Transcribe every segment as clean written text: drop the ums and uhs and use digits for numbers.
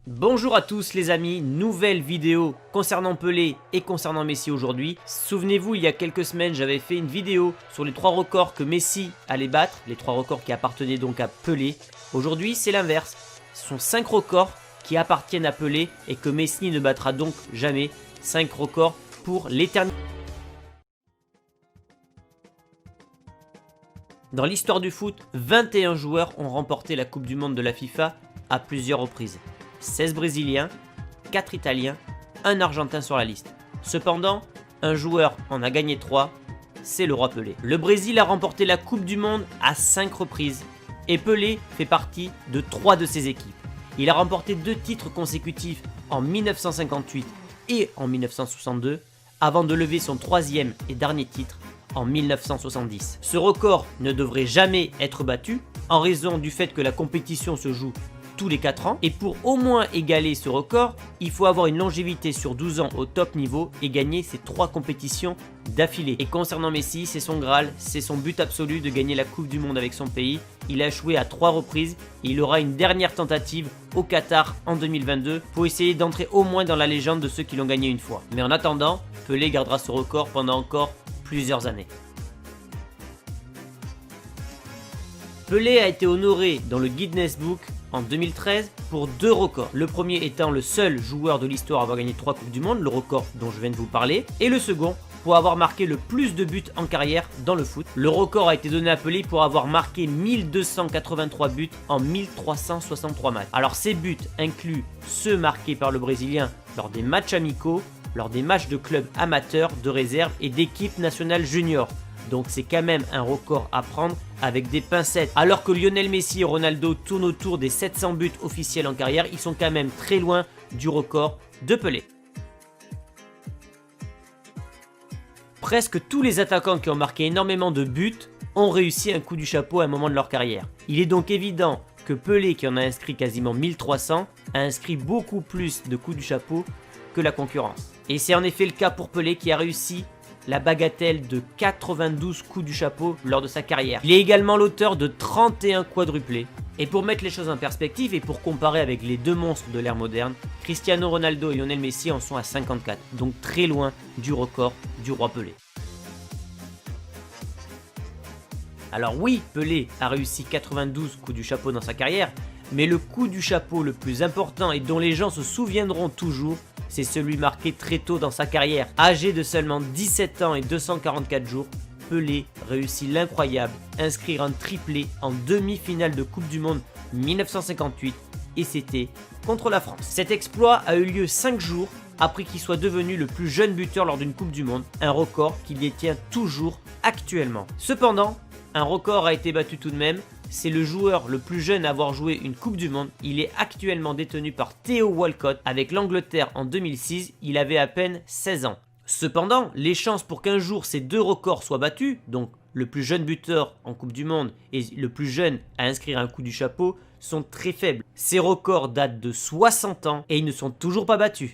Bonjour à tous les amis, nouvelle vidéo concernant Pelé et concernant Messi aujourd'hui. Souvenez-vous, il y a quelques semaines, j'avais fait une vidéo sur les 3 records que Messi allait battre, les 3 records qui appartenaient donc à Pelé. Aujourd'hui, c'est l'inverse. Ce sont 5 records qui appartiennent à Pelé et que Messi ne battra donc jamais. 5 records pour l'éternité. Dans l'histoire du foot, 21 joueurs ont remporté la Coupe du Monde de la FIFA à plusieurs reprises. 16 Brésiliens, 4 Italiens, 1 Argentin sur la liste. Cependant, un joueur en a gagné 3, c'est le roi Pelé. Le Brésil a remporté la Coupe du Monde à 5 reprises et Pelé fait partie de 3 de ses équipes. Il a remporté 2 titres consécutifs en 1958 et en 1962 avant de lever son 3e et dernier titre en 1970. Ce record ne devrait jamais être battu en raison du fait que la compétition se joue tous les 4 ans et pour au moins égaler ce record, il faut avoir une longévité sur 12 ans au top niveau et gagner ces 3 compétitions d'affilée. Et concernant Messi, c'est son Graal, c'est son but absolu de gagner la Coupe du Monde avec son pays. Il a échoué à 3 reprises et il aura une dernière tentative au Qatar en 2022 pour essayer d'entrer au moins dans la légende de ceux qui l'ont gagné une fois. Mais en attendant, Pelé gardera ce record pendant encore plusieurs années. Pelé a été honoré dans le Guinness Book en 2013 pour 2 records. Le premier étant le seul joueur de l'histoire à avoir gagné 3 Coupes du Monde, le record dont je viens de vous parler, et le second pour avoir marqué le plus de buts en carrière dans le foot. Le record a été donné à Pelé pour avoir marqué 1283 buts en 1363 matchs. Alors ces buts incluent ceux marqués par le Brésilien lors des matchs amicaux, lors des matchs de clubs amateurs, de réserve et d'équipes nationales juniors. Donc c'est quand même un record à prendre avec des pincettes. Alors que Lionel Messi et Ronaldo tournent autour des 700 buts officiels en carrière, ils sont quand même très loin du record de Pelé. Presque tous les attaquants qui ont marqué énormément de buts ont réussi un coup du chapeau à un moment de leur carrière. Il est donc évident que Pelé, qui en a inscrit quasiment 1300, a inscrit beaucoup plus de coups du chapeau que la concurrence. Et c'est en effet le cas pour Pelé qui a réussi la bagatelle de 92 coups du chapeau lors de sa carrière. Il est également l'auteur de 31 quadruplés. Et pour mettre les choses en perspective et pour comparer avec les 2 monstres de l'ère moderne, Cristiano Ronaldo et Lionel Messi en sont à 54, donc très loin du record du roi Pelé. Alors oui, Pelé a réussi 92 coups du chapeau dans sa carrière, mais le coup du chapeau le plus important et dont les gens se souviendront toujours, c'est celui marqué très tôt dans sa carrière. Âgé de seulement 17 ans et 244 jours, Pelé réussit l'incroyable, inscrire un triplé en demi-finale de Coupe du Monde 1958 et c'était contre la France. Cet exploit a eu lieu 5 jours après qu'il soit devenu le plus jeune buteur lors d'une Coupe du Monde, un record qu'il détient toujours actuellement. Cependant, un record a été battu tout de même. C'est le joueur le plus jeune à avoir joué une Coupe du Monde. Il est actuellement détenu par Theo Walcott avec l'Angleterre en 2006. Il avait à peine 16 ans. Cependant, les chances pour qu'un jour ces 2 records soient battus, donc le plus jeune buteur en Coupe du Monde et le plus jeune à inscrire un coup du chapeau, sont très faibles. Ces records datent de 60 ans et ils ne sont toujours pas battus.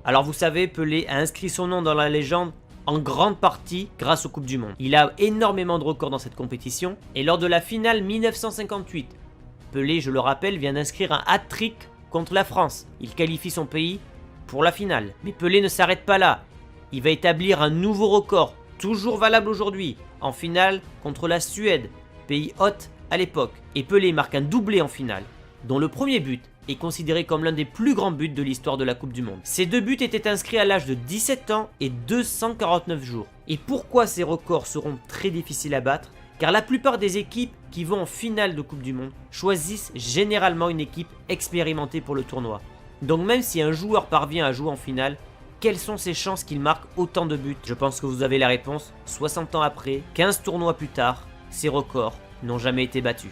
Alors vous savez, Pelé a inscrit son nom dans la légende en grande partie grâce aux Coupes du Monde. Il a énormément de records dans cette compétition et lors de la finale 1958, Pelé, je le rappelle, vient d'inscrire un hat-trick contre la France. Il qualifie son pays pour la finale. Mais Pelé ne s'arrête pas là. Il va établir un nouveau record, toujours valable aujourd'hui, en finale contre la Suède, pays hôte à l'époque. Et Pelé marque un doublé en finale, dont le premier but est considéré comme l'un des plus grands buts de l'histoire de la Coupe du Monde. Ces 2 buts étaient inscrits à l'âge de 17 ans et 249 jours. Et pourquoi ces records seront très difficiles à battre? Car la plupart des équipes qui vont en finale de Coupe du Monde choisissent généralement une équipe expérimentée pour le tournoi. Donc même si un joueur parvient à jouer en finale, quelles sont ses chances qu'il marque autant de buts? Je pense que vous avez la réponse. 60 ans après, 15 tournois plus tard, ces records n'ont jamais été battus.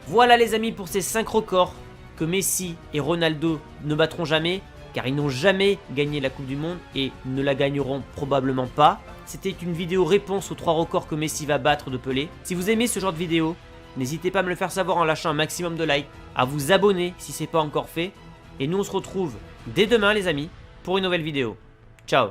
Voilà les amis pour ces 5 records que Messi et Ronaldo ne battront jamais, car ils n'ont jamais gagné la Coupe du Monde et ne la gagneront probablement pas. C'était une vidéo réponse aux 3 records que Messi va battre de Pelé. Si vous aimez ce genre de vidéo, n'hésitez pas à me le faire savoir en lâchant un maximum de likes, à vous abonner si ce n'est pas encore fait. Et nous on se retrouve dès demain les amis pour une nouvelle vidéo. Ciao.